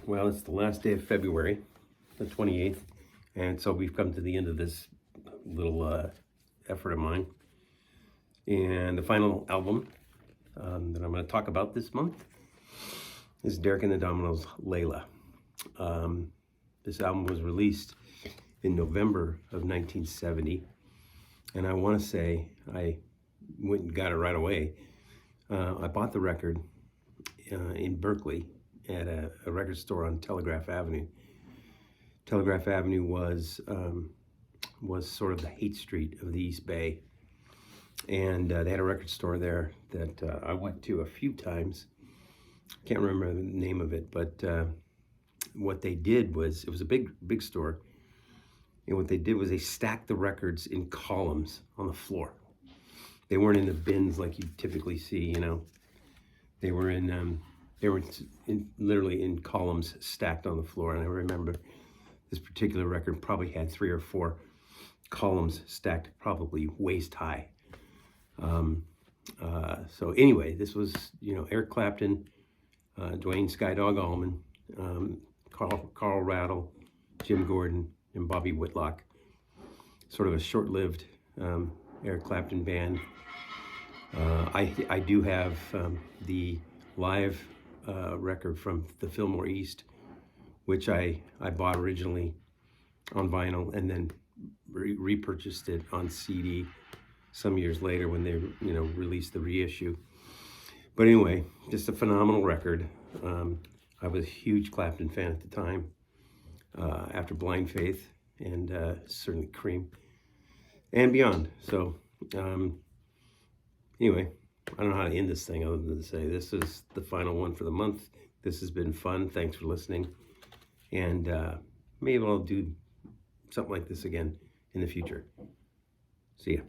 Well, it's the last day of February, the 28th, and so we've come to the end of this little effort of mine. And the final album that I'm going to talk about this month is Derek and the Dominos' Layla. This album was released in November of 1970, and I want to say I went and got it right away. I bought the record in Berkeley at a record store on Telegraph Avenue. Telegraph Avenue was sort of the Haight Street of the East Bay, and they had a record store there that I went to a few times. Can't remember the name of it, but what they did was, it was a big store, and what they did was they stacked the records in columns on the floor. They weren't in the bins like you typically see, you know. They were literally in columns stacked on the floor. And I remember this particular record probably had 3 or 4 columns stacked probably waist high. So anyway, this was, you know, Eric Clapton, Dwayne Skydog Allman, Carl Rattle, Jim Gordon, and Bobby Whitlock. Sort of a short-lived Eric Clapton band. I do have the live record from the Fillmore East, which I bought originally on vinyl and then repurchased it on CD some years later when they, you know, released the reissue. But anyway, just a phenomenal record. I was a huge Clapton fan at the time, after Blind Faith and certainly Cream and beyond. So anyway, I don't know how to end this thing other than to say this is the final one for the month. This has been fun. Thanks for listening. And maybe I'll do something like this again in the future. See ya.